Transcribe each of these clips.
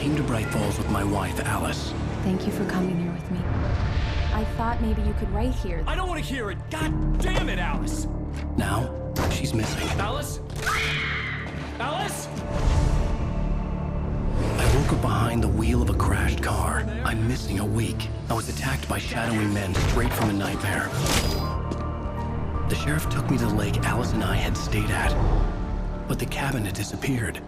came to Bright Falls with my wife, Alice. Thank you for coming here with me. I thought maybe you could write here. I don't want to hear it! God damn it, Alice! Now, she's missing. Alice? Alice? I woke up behind the wheel of a crashed car. I'm missing a week. I was attacked by shadowy men straight from a nightmare. The sheriff took me to the lake Alice and I had stayed at, but the cabin had disappeared.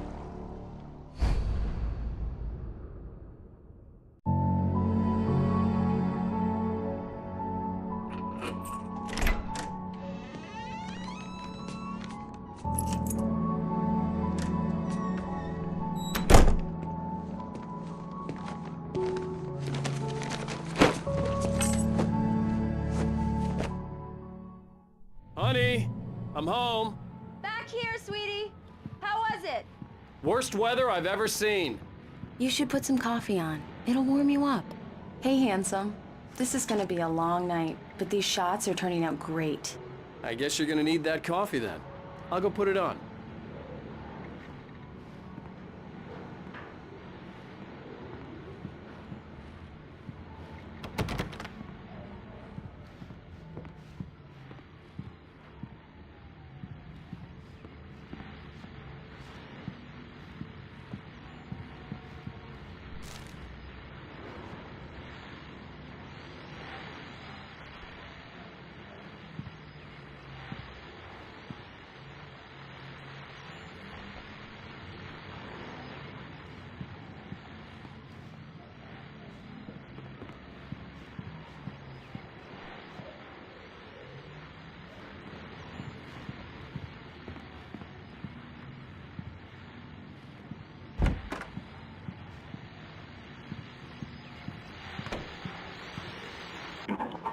Honey, I'm home. Back here, sweetie. How was it? Worst weather I've ever seen. You should put some coffee on. It'll warm you up. Hey, handsome. This is gonna be a long night, but these shots are turning out great. I guess you're gonna need that coffee then. I'll go put it on.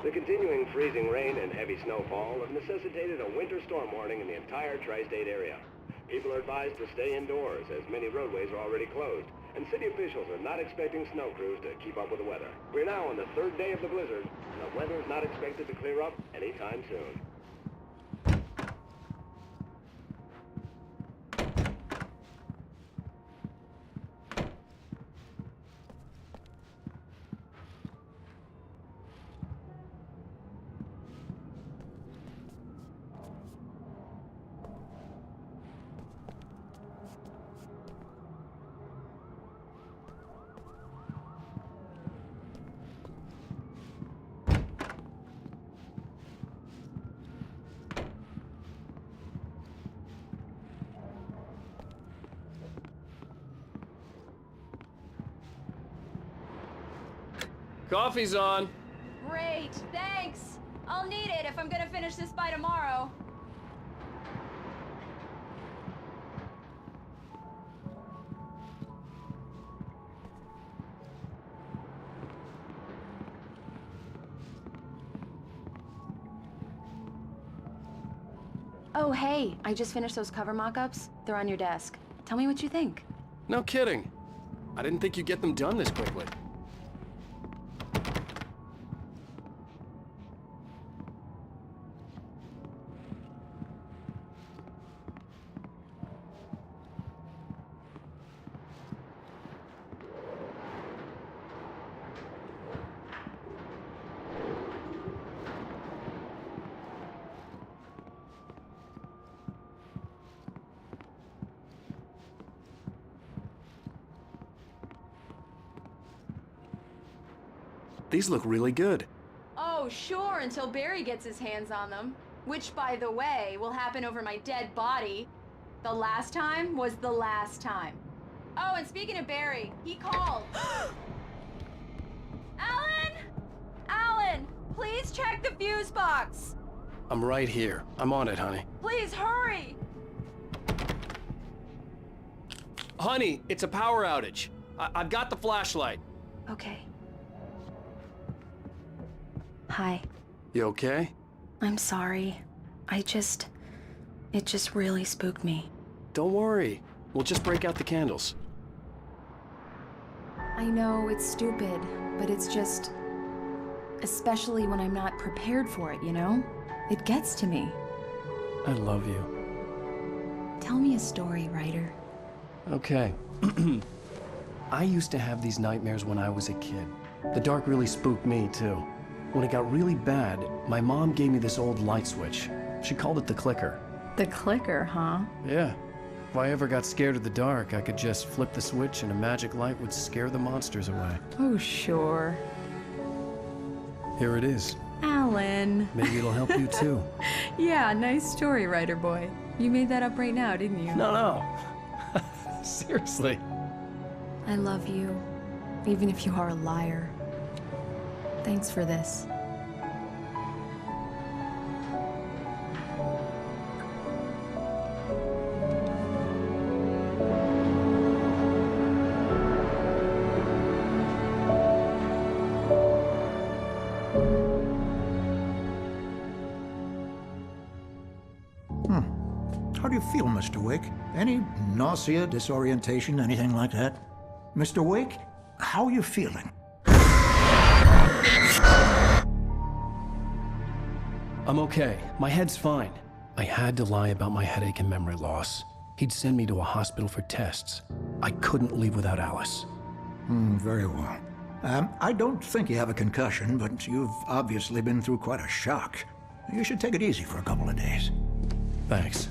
The continuing freezing rain and heavy snowfall have necessitated a winter storm warning in the entire tri-state area. People are advised to stay indoors as many roadways are already closed, and city officials are not expecting snow crews to keep up with the weather. We're now on the third day of the blizzard, and the weather is not expected to clear up anytime soon. Coffee's on. Great, thanks. I'll need it if I'm gonna finish this by tomorrow. Oh, hey, I just finished those cover mock-ups. They're on your desk. Tell me what you think. No kidding. I didn't think you'd get them done this quickly. These look really good. Oh, sure, until Barry gets his hands on them. Which, by the way, will happen over my dead body. The last time was the last time. Oh, and speaking of Barry, he called. Alan! Alan, please check the fuse box. I'm right here. I'm on it, honey. Please hurry. Honey, it's a power outage. I've got the flashlight. Okay. Hi. You okay? I'm sorry. It just really spooked me. Don't worry. We'll just break out the candles. I know it's stupid, but it's just... especially when I'm not prepared for it, you know? It gets to me. I love you. Tell me a story, writer. Okay. I used to have these nightmares when I was a kid. The dark really spooked me, too. When it got really bad, my mom gave me this old light switch. She called it the clicker. The clicker, huh? Yeah. If I ever got scared of the dark, I could just flip the switch and a magic light would scare the monsters away. Oh, sure. Here it is. Alan. Maybe it'll help you, too. Yeah, nice story, writer boy. You made that up right now, didn't you? No. Seriously. I love you, even if you are a liar. Thanks for this. How do you feel, Mr. Wake? Any nausea, disorientation, anything like that? Mr. Wake, how are you feeling? I'm okay. My head's fine. I had to lie about my headache and memory loss. He'd send me to a hospital for tests. I couldn't leave without Alice. Very well. I don't think you have a concussion, but you've obviously been through quite a shock. You should take it easy for a couple of days. Thanks.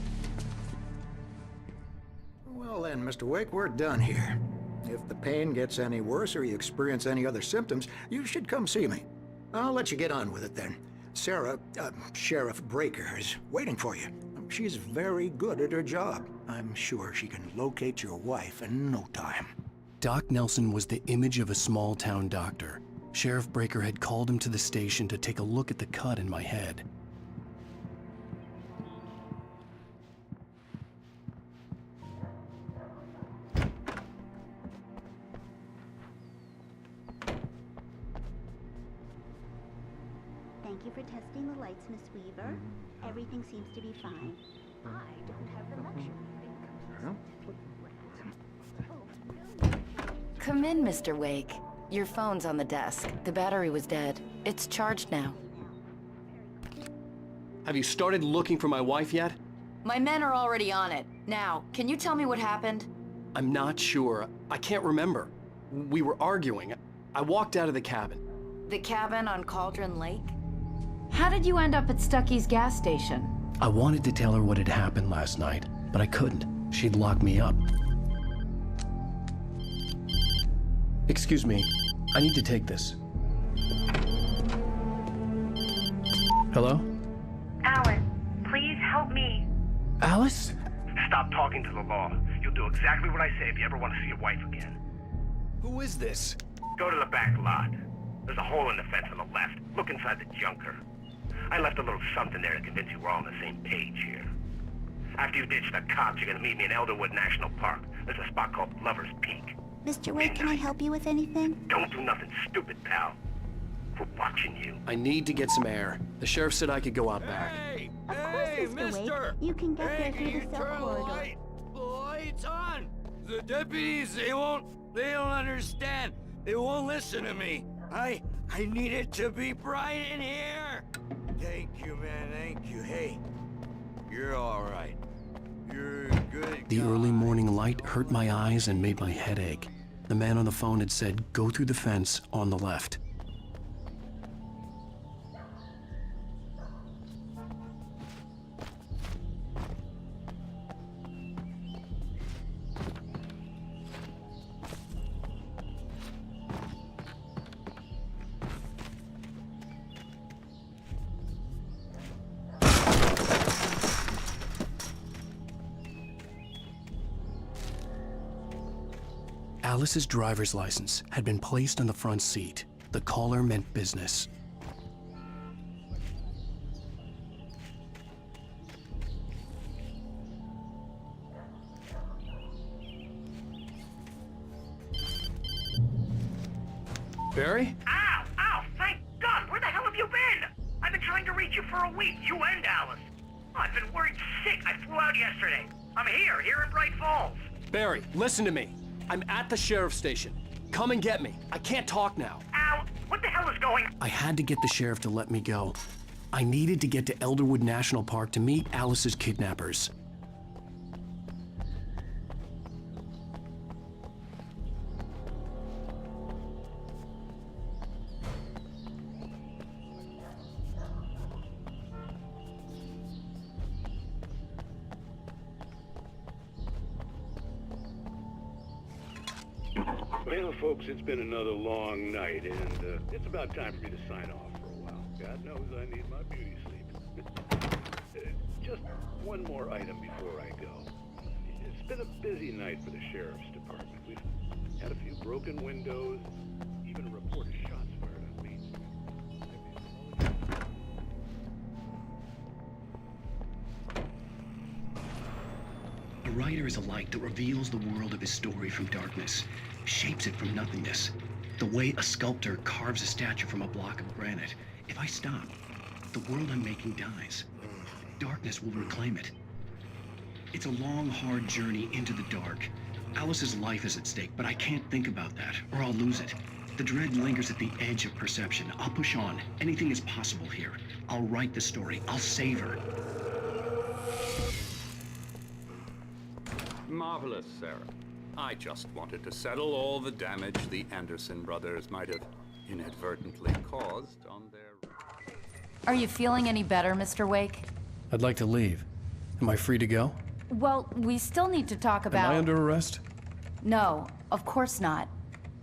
Well then, Mr. Wake, we're done here. If the pain gets any worse or you experience any other symptoms, you should come see me. I'll let you get on with it then. Sarah, Sheriff Breaker, is waiting for you. She's very good at her job. I'm sure she can locate your wife in no time. Doc Nelson was the image of a small-town doctor. Sheriff Breaker had called him to the station to take a look at the cut in my head. Thank you for testing the lights, Miss Weaver. Everything seems to be fine. I don't have the luxury Come in, Mr. Wake. Your phone's on the desk. The battery was dead. It's charged now. Have you started looking for my wife yet? My men are already on it. Now, can you tell me what happened? I'm not sure. I can't remember. We were arguing. I walked out of the cabin. The cabin on Cauldron Lake? How did you end up at Stucky's gas station? I wanted to tell her what had happened last night, but I couldn't. She'd lock me up. Excuse me, I need to take this. Hello? Alan, please help me. Alice? Stop talking to the law. You'll do exactly what I say if you ever want to see your wife again. Who is this? Go to the back lot. There's a hole in the fence on the left. Look inside the junker. I left a little something there to convince you we're all on the same page here. After you ditch the cops, you're gonna meet me in Elderwood National Park. There's a spot called Lover's Peak. Mr. Wake, can I help you with anything? Don't do nothing stupid, pal. We're watching you. I need to get some air. The sheriff said I could go out back. Of course, Mr. Wake. You can get there through the cell corridor. The light's on! The deputies, they don't understand. They won't listen to me. I need it to be bright in here. Thank you, man, thank you. Hey, you're all right. You're a good The guy. early morning light hurt my eyes and made my head ache. The man on the phone had said, go through the fence on the left. Alice's driver's license had been placed on the front seat. The caller meant business. Barry? Ow! Ow! Thank God! Where the hell have you been? I've been trying to reach you for a week, you and Alice. I've been worried sick. I flew out yesterday. I'm here in Bright Falls. Barry, listen to me. I'm at the sheriff's station. Come and get me. I can't talk now. Ow! What the hell is going on? I had to get the sheriff to let me go. I needed to get to Elderwood National Park to meet Alice's kidnappers. Well, folks, it's been another long night, and it's about time for me to sign off for a while. God knows I need my beauty sleep. Just one more item before I go. It's been a busy night for the Sheriff's Department. We've had a few broken windows, even a report of shots fired on me. A writer is a light that reveals the world of his story from darkness, shapes it from nothingness. The way a sculptor carves a statue from a block of granite. If I stop, the world I'm making dies. Darkness will reclaim it. It's a long, hard journey into the dark. Alice's life is at stake, but I can't think about that, or I'll lose it. The dread lingers at the edge of perception. I'll push on. Anything is possible here. I'll write the story. I'll save her. Marvelous, Sarah. I just wanted to settle all the damage the Anderson brothers might have inadvertently caused on their... Are you feeling any better, Mr. Wake? I'd like to leave. Am I free to go? Well, we still need to talk about... Am I under arrest? No, of course not.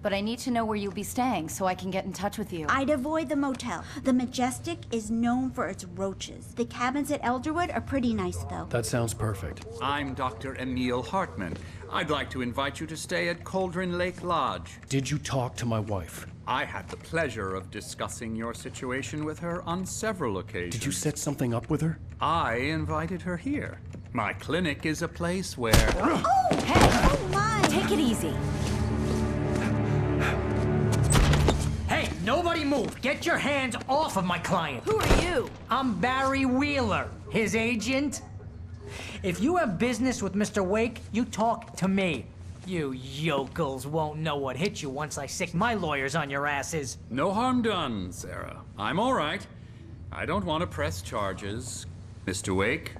But I need to know where you'll be staying so I can get in touch with you. I'd avoid the motel. The Majestic is known for its roaches. The cabins at Elderwood are pretty nice, though. That sounds perfect. I'm Dr. Emil Hartman. I'd like to invite you to stay at Cauldron Lake Lodge. Did you talk to my wife? I had the pleasure of discussing your situation with her on several occasions. Did you set something up with her? I invited her here. My clinic is a place where... Oh! Hey! Oh, my! Take it easy. Hey, nobody move! Get your hands off of my client! Who are you? I'm Barry Wheeler, his agent. If you have business with Mr. Wake, you talk to me. You yokels won't know what hit you once I sick my lawyers on your asses. No harm done, Sarah. I'm all right. I don't want to press charges. Mr. Wake,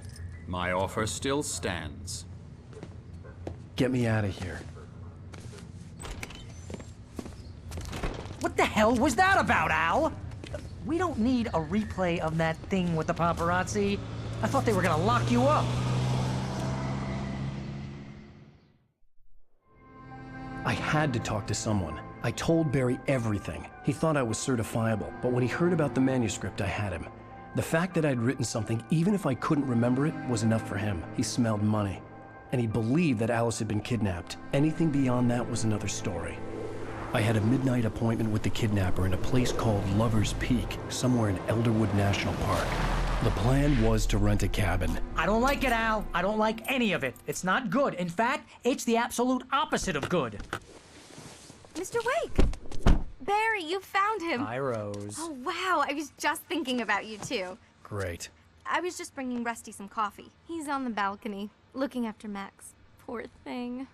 my offer still stands. Get me out of here. What the hell was that about, Al? We don't need a replay of that thing with the paparazzi. I thought they were gonna lock you up. I had to talk to someone. I told Barry everything. He thought I was certifiable, but when he heard about the manuscript, I had him. The fact that I'd written something, even if I couldn't remember it, was enough for him. He smelled money. And he believed that Alice had been kidnapped. Anything beyond that was another story. I had a midnight appointment with the kidnapper in a place called Lover's Peak, somewhere in Elderwood National Park. The plan was to rent a cabin. I don't like it, Al. I don't like any of it. It's not good. In fact, it's the absolute opposite of good. Mr. Wake! Barry, you found him! Hi, Rose. Oh, wow. I was just thinking about you, too. Great. I was just bringing Rusty some coffee. He's on the balcony, looking after Max. Poor thing.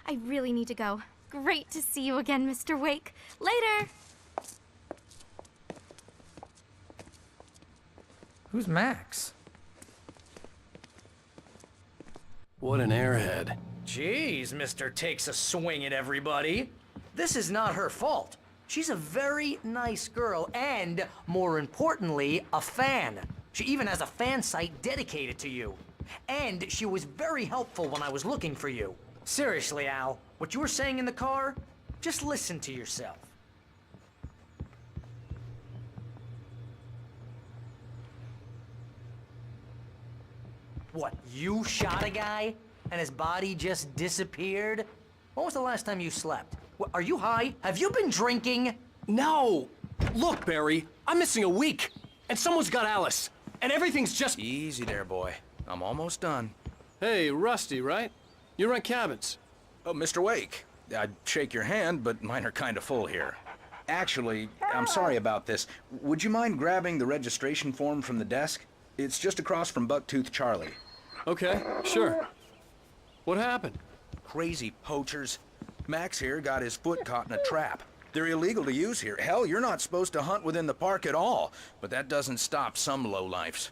I really need to go. Great to see you again, Mr. Wake. Later! Who's Max? What an airhead. Jeez, Mr. Takes a swing at everybody. This is not her fault. She's a very nice girl and, more importantly, a fan. She even has a fan site dedicated to you. And she was very helpful when I was looking for you. Seriously, Al, what you were saying in the car, just listen to yourself. What, you shot a guy and his body just disappeared? When was the last time you slept? What, are you high? Have you been drinking? No! Look, Barry, I'm missing a week, and someone's got Alice, and everything's just... Easy there, boy. I'm almost done. Hey, Rusty, right? You rent cabins. Oh, Mr. Wake. I'd shake your hand, but mine are kind of full here. Actually, I'm sorry about this. Would you mind grabbing the registration form from the desk? It's just across from Bucktooth Charlie. Okay, sure. What happened? Crazy poachers. Max here got his foot caught in a trap. They're illegal to use here. Hell, you're not supposed to hunt within the park at all. But that doesn't stop some lowlifes.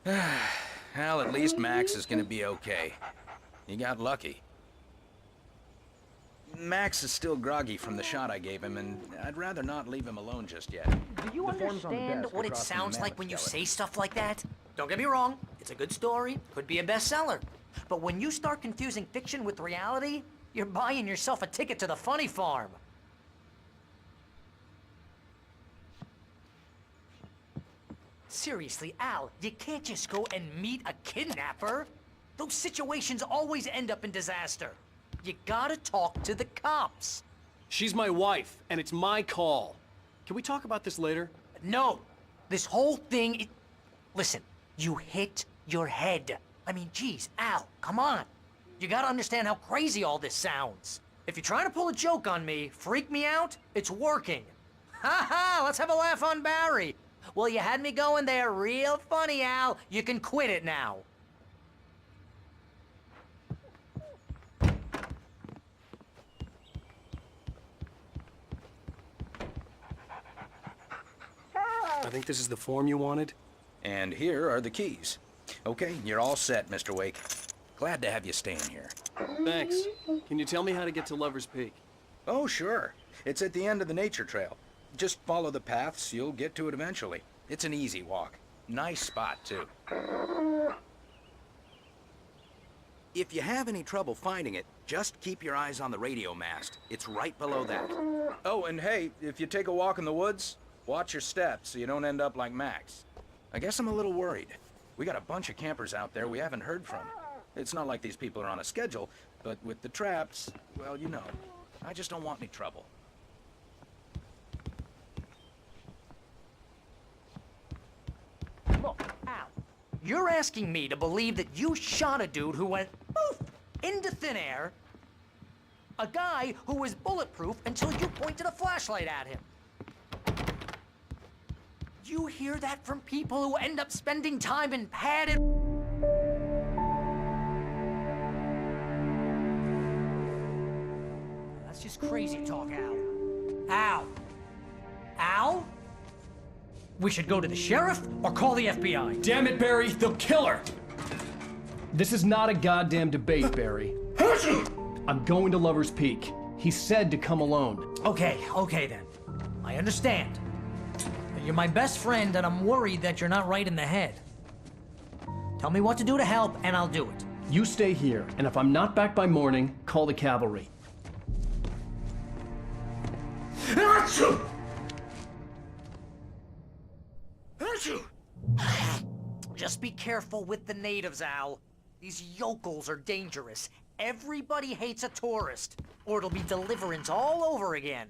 Well, at least Max is gonna be okay. He got lucky. Max is still groggy from the shot I gave him, and I'd rather not leave him alone just yet. Do you understand what it sounds like when you say stuff like that? Don't get me wrong, it's a good story, could be a bestseller. But when you start confusing fiction with reality, You're buying yourself a ticket to the funny farm. Seriously, Al, you can't just go and meet a kidnapper. Those situations always end up in disaster. You gotta talk to the cops. She's my wife, and it's my call. Can we talk about this later? No. This whole thing Listen, you hit your head. I mean, geez, Al, come on. You gotta understand how crazy all this sounds. If you're trying to pull a joke on me, freak me out, it's working. Ha ha, let's have a laugh on Barry. Well, you had me going there real funny, Al. You can quit it now. I think this is the form you wanted. And here are the keys. Okay, you're all set, Mr. Wake. Glad to have you staying here. Thanks. Can you tell me how to get to Lover's Peak? Oh, sure. It's at the end of the nature trail. Just follow the paths, you'll get to it eventually. It's an easy walk. Nice spot, too. If you have any trouble finding it, just keep your eyes on the radio mast. It's right below that. Oh, and hey, if you take a walk in the woods, watch your steps so you don't end up like Max. I guess I'm a little worried. We got a bunch of campers out there we haven't heard from. It's not like these people are on a schedule, but with the traps, well, you know. I just don't want any trouble. Look, Al, you're asking me to believe that you shot a dude who went poof into thin air, a guy who was bulletproof until you pointed a flashlight at him. You hear that from people who end up spending time in padded... That's just crazy talk, Al. Al? Al? We should go to the sheriff or call the FBI. Damn it, Barry, they'll kill her! This is not a goddamn debate, Barry. I'm going to Lover's Peak. He said to come alone. Okay then. I understand. You're my best friend, and I'm worried that you're not right in the head. Tell me what to do to help, and I'll do it. You stay here, and if I'm not back by morning, call the cavalry. Achoo! Just be careful with the natives, Al. These yokels are dangerous. Everybody hates a tourist, or it'll be Deliverance all over again.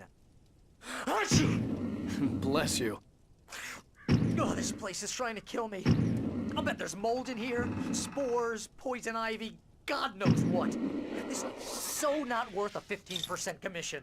Bless you. Oh, this place is trying to kill me. I'll bet there's mold in here, spores, poison ivy, God knows what. This is so not worth a 15% commission.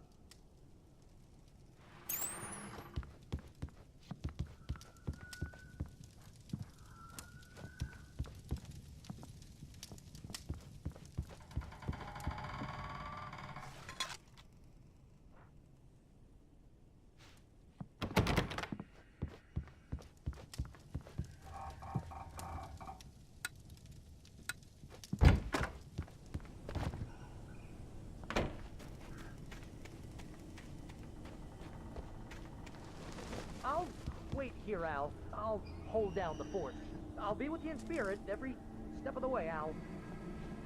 I'll wait here, Al. I'll hold down the fort. I'll be with you in spirit every step of the way, Al.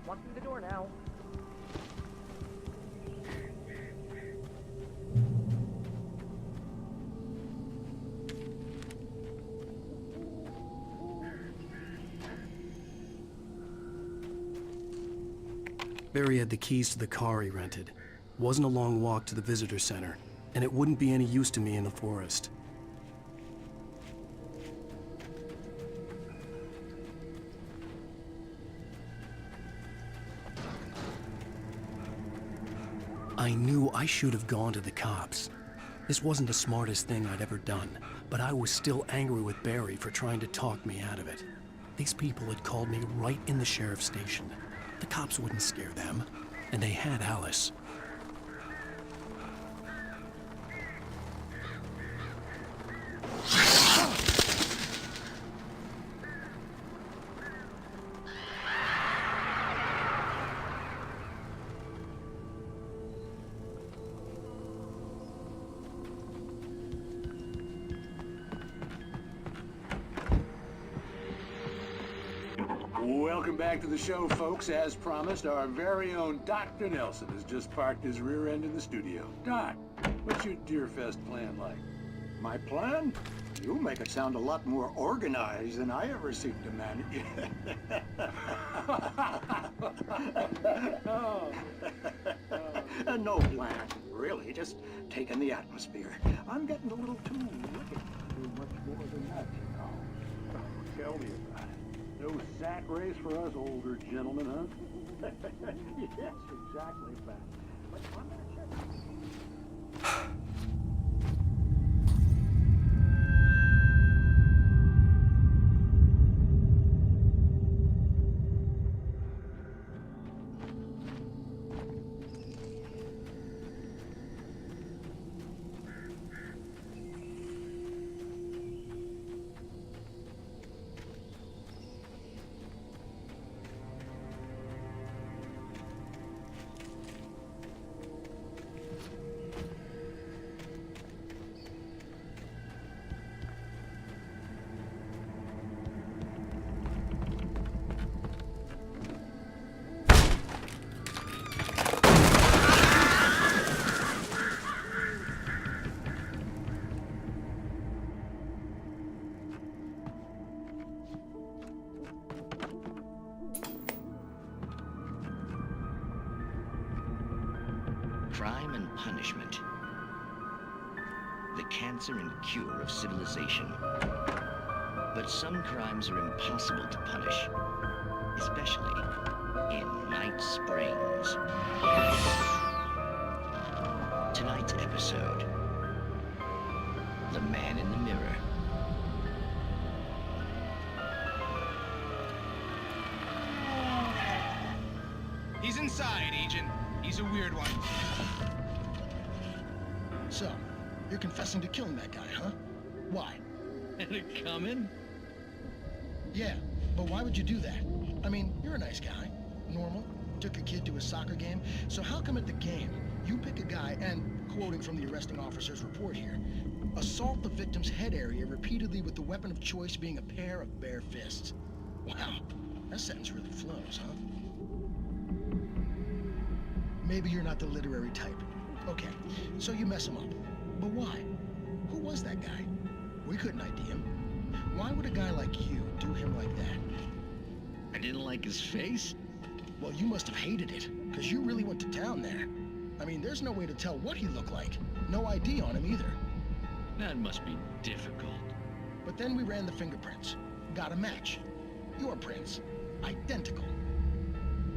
Walk through the door now. Barry had the keys to the car he rented. Wasn't a long walk to the visitor center, and it wouldn't be any use to me in the forest. I knew I should have gone to the cops. This wasn't the smartest thing I'd ever done, but I was still angry with Barry for trying to talk me out of it. These people had called me right in the sheriff's station. The cops wouldn't scare them, and they had Alice. Welcome back to the show, folks. As promised, our very own Dr. Nelson has just parked his rear end in the studio. Doc, what's your Deerfest plan like? My plan? You make it sound a lot more organized than I ever seem to manage. No plan, really. Just taking the atmosphere. I'm getting a little too wicked to do much more than that, you know. Tell me about it. No sack race for us older gentlemen, huh? Yes, exactly, Pat. But I'm gonna check. Crime and punishment. The cancer and cure of civilization. But some crimes are impossible to punish, especially in Night Springs. Tonight's episode, The Man in the Mirror. He's inside, Agent. He's a weird one. So, you're confessing to killing that guy, huh? Why? Had it coming? Yeah, but why would you do that? I mean, you're a nice guy. Normal. Took a kid to a soccer game. So how come at the game, you pick a guy and, quoting from the arresting officer's report here, assault the victim's head area repeatedly with the weapon of choice being a pair of bare fists? Wow, that sentence really flows, huh? Maybe you're not the literary type. Okay, so you mess him up. But why? Who was that guy? We couldn't ID him. Why would a guy like you do him like that? I didn't like his face? Well, you must have hated it, because you really went to town there. I mean, there's no way to tell what he looked like. No ID on him either. That must be difficult. But then we ran the fingerprints. Got a match. Your prints. Identical.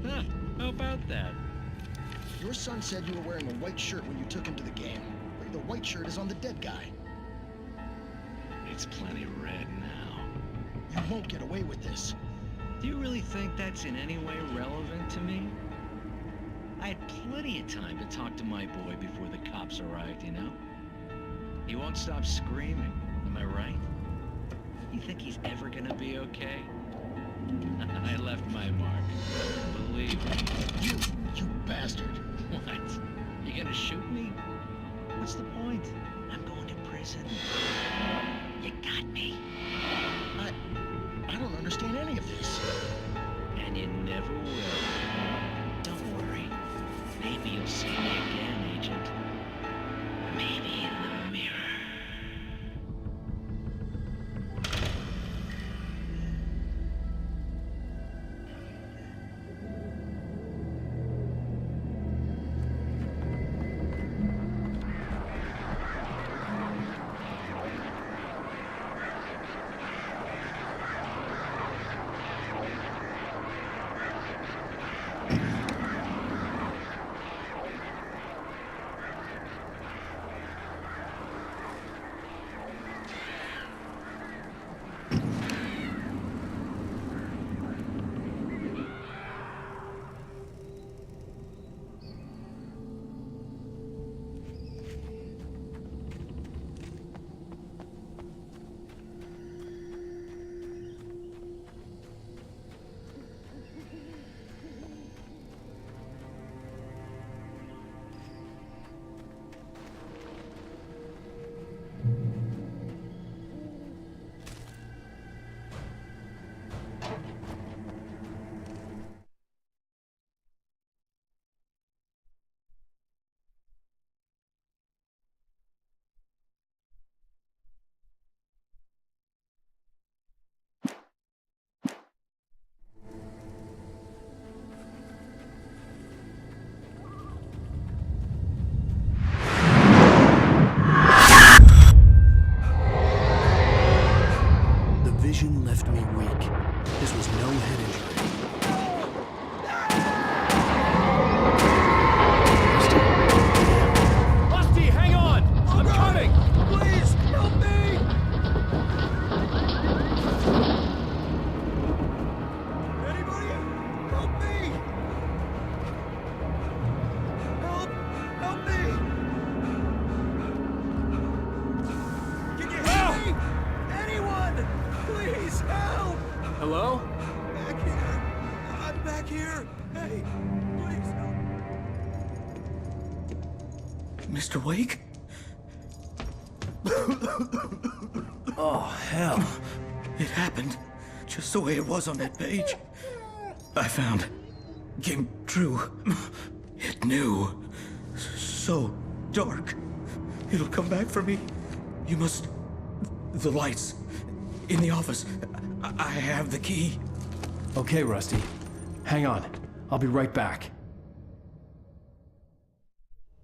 Huh, how about that? Your son said you were wearing a white shirt when you took him to the game. But the white shirt is on the dead guy. It's plenty red now. You won't get away with this. Do you really think that's in any way relevant to me? I had plenty of time to talk to my boy before the cops arrived, you know? He won't stop screaming, am I right? You think he's ever gonna be okay? I left my mark. Believe me. You bastard. What? You gonna shoot me? What's the point? I'm going to prison. You got me. I don't understand any of this. And you never will. Don't worry. Maybe you'll see me again, Agent. Maybe in the mirror. Hello? Back here. I'm back here. Hey, please help. Mr. Wake? Oh, hell. It happened just the way it was on that page. I found. Came true. It knew. So dark. It'll come back for me. You must... The lights. In the office. I have the key. Okay, Rusty. Hang on. I'll be right back.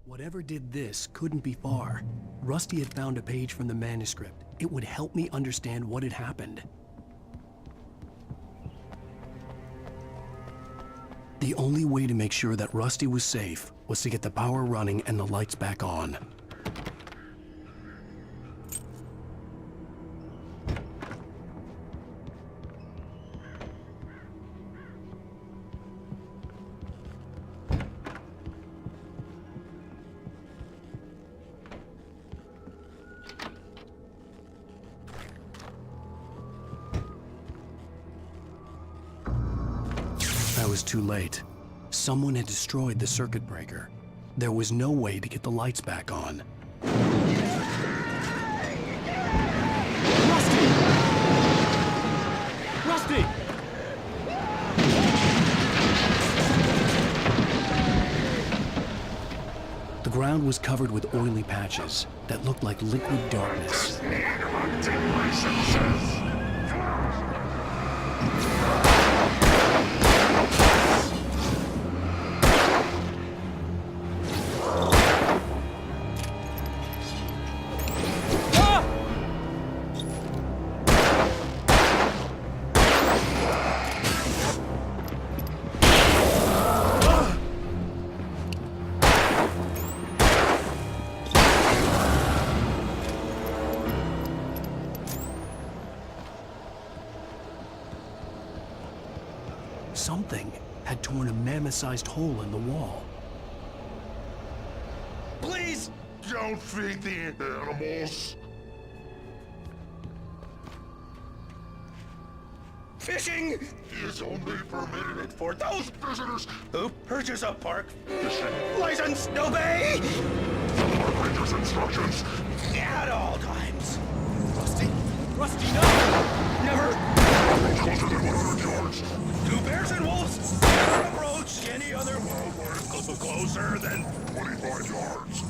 Whatever did this couldn't be far. Rusty had found a page from the manuscript. It would help me understand what had happened. The only way to make sure that Rusty was safe was to get the power running and the lights back on. I was too late. Someone had destroyed the circuit breaker. There was no way to get the lights back on. Rusty! The ground was covered with oily patches that looked like liquid darkness. Something had torn a mammoth-sized hole in the wall. Please! Don't feed the animals. Fishing is only permitted for those visitors who purchase a park fishing license. Obey park ranger's instructions at all times. Rusty, no! Never! closer than 100 yards. Two bears and wolves never approach any other wildlife closer than 25 yards.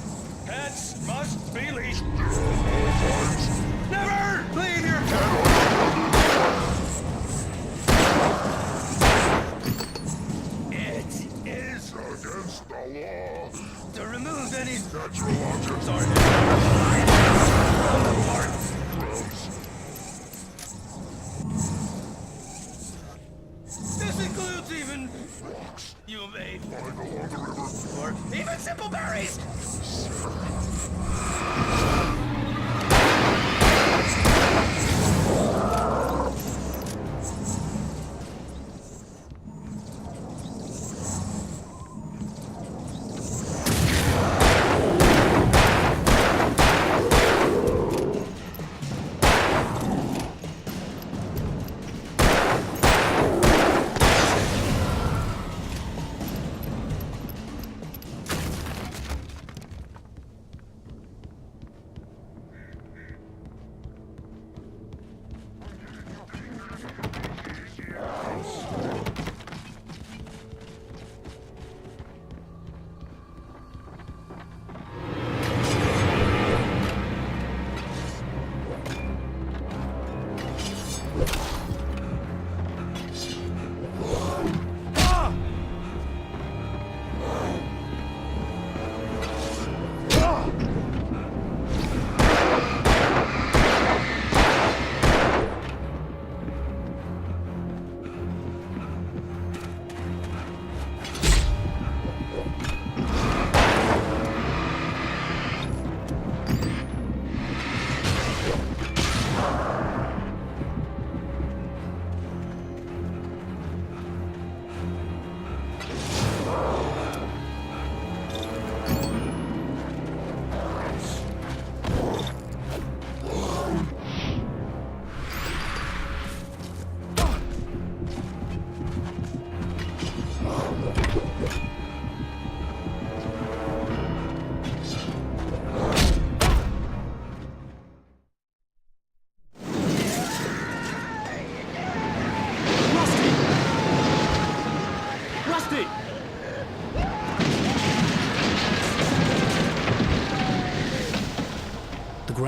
Pets must be leashed. 5 times. Never leave your pet. It is against the law to remove any natural objects from the park. This includes even rocks you made lying along the river, or even simple berries.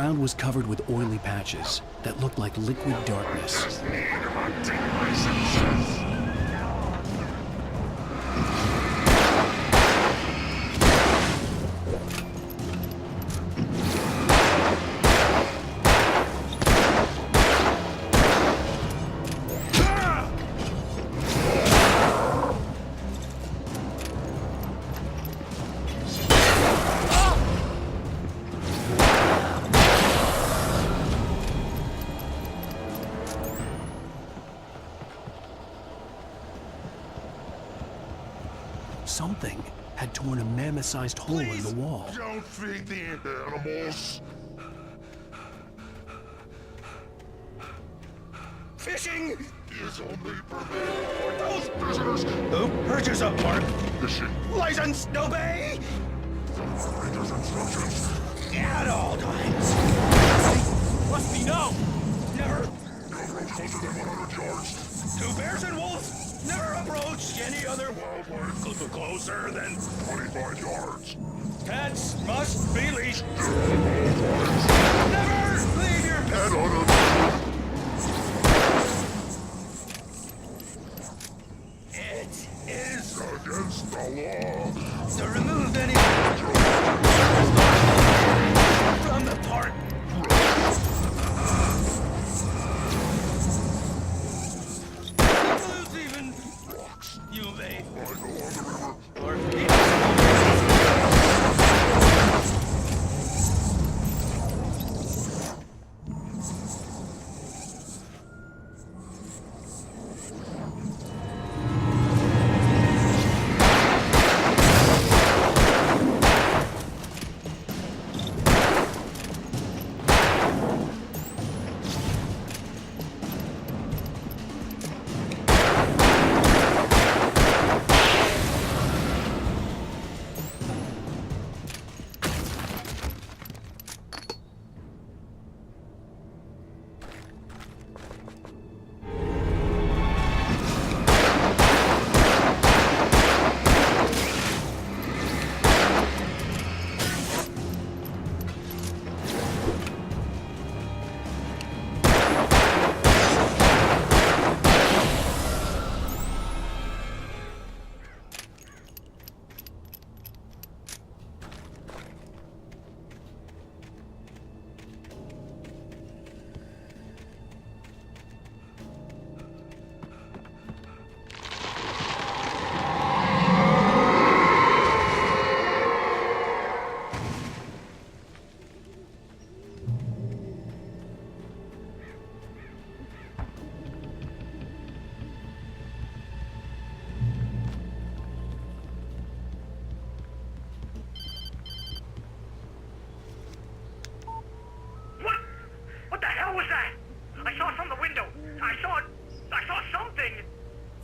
ground was covered with oily patches that looked like liquid darkness. Something had torn a mammoth-sized hole in the wall. Don't feed the animals. Fishing Is only permitted for those prisoners Who purchase a park fishing. license obey Rangers instructions. at all times. Must be no. Never. No approach closer than 100 yards. Two bears and wolves. Never approach any other wildlife closer than 25 yards. Pets must be leashed. Never leave your pet. And on It is against the law. to remove any from the park. Includes even you may or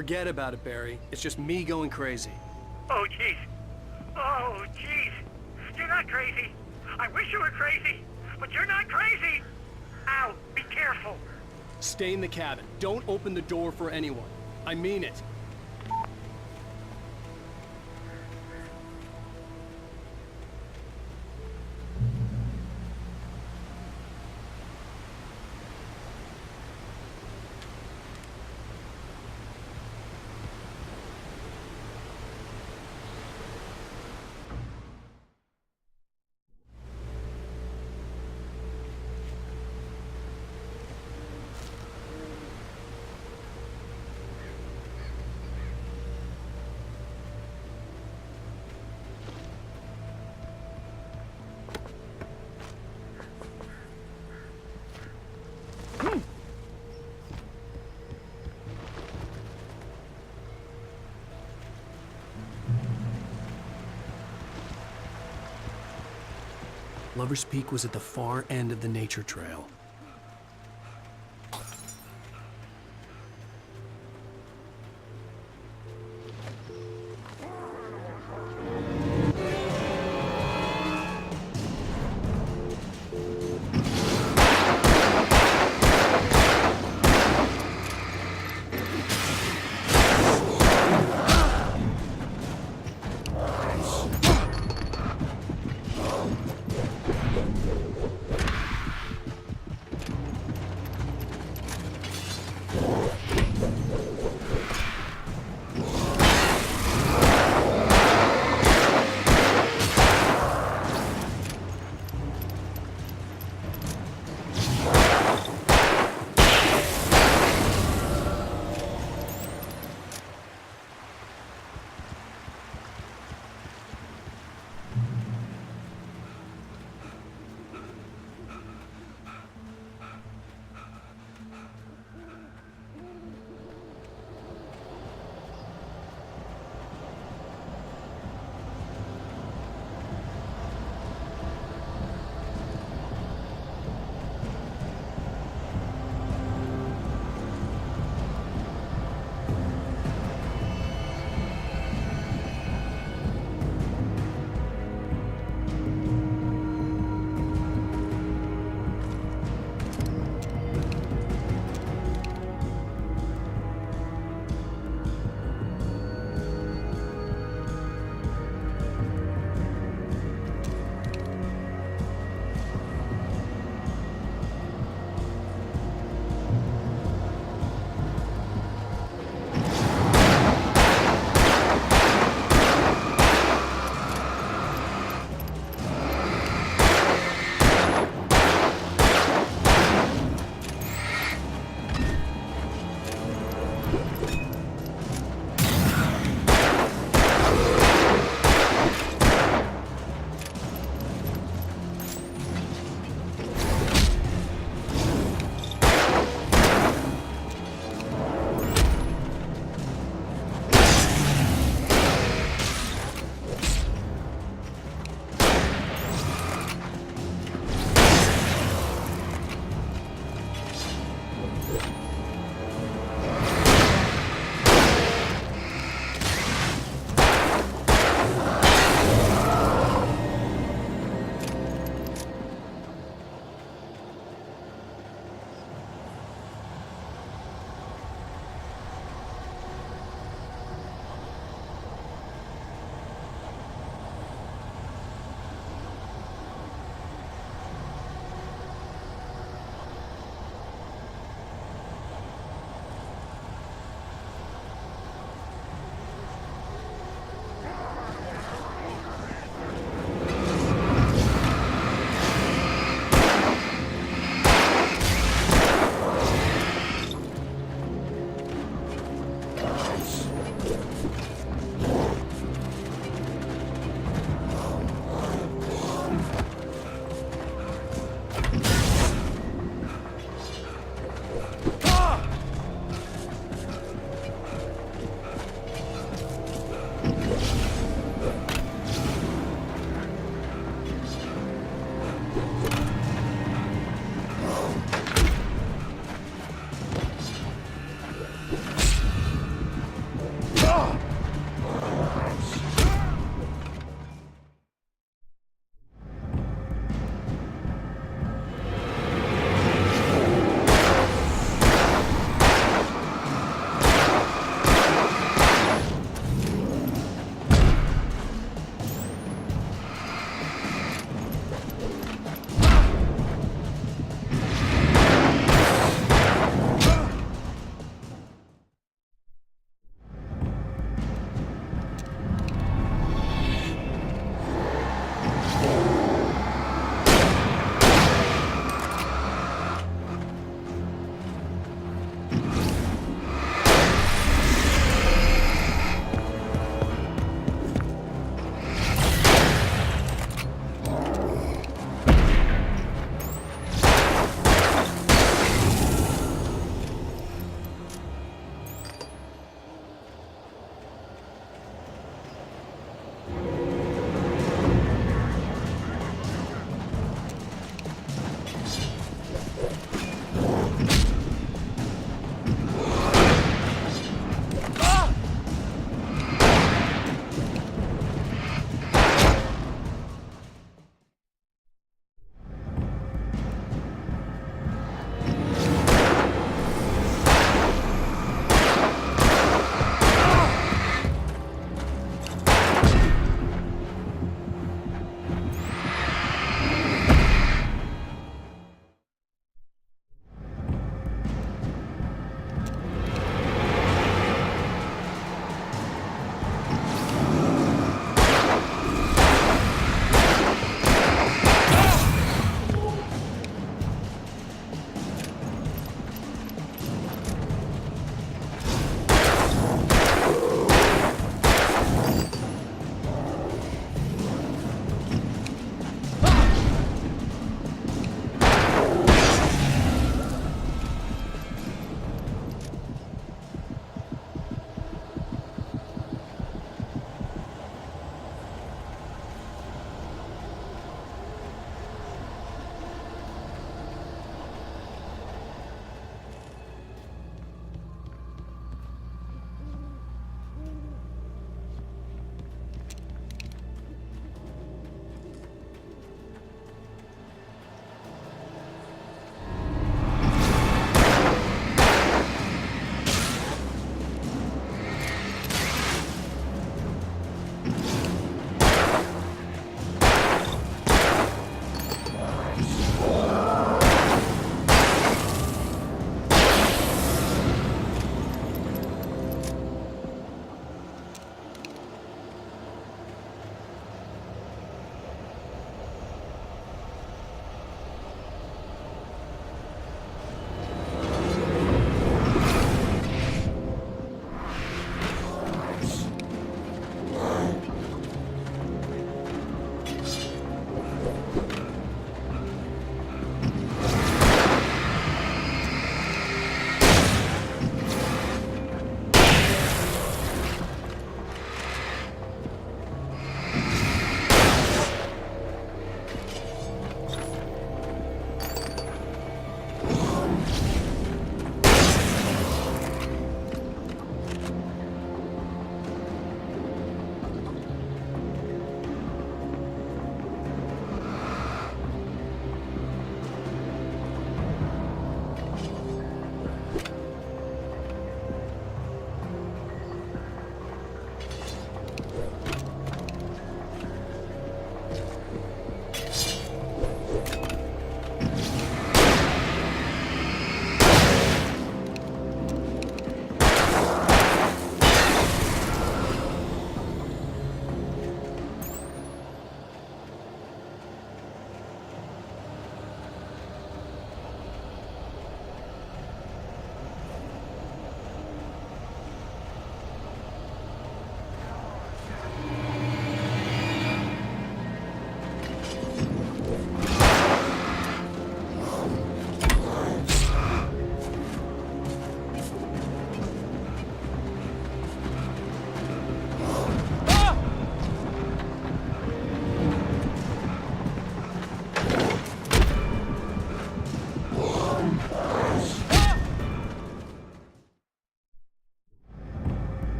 Forget about it, Barry. It's just me going crazy. Oh, jeez. Oh, jeez. You're not crazy. I wish you were crazy, but you're not crazy. Ow, be careful. Stay in the cabin. Don't open the door for anyone. I mean it. Lover's Peak was at the far end of the nature trail.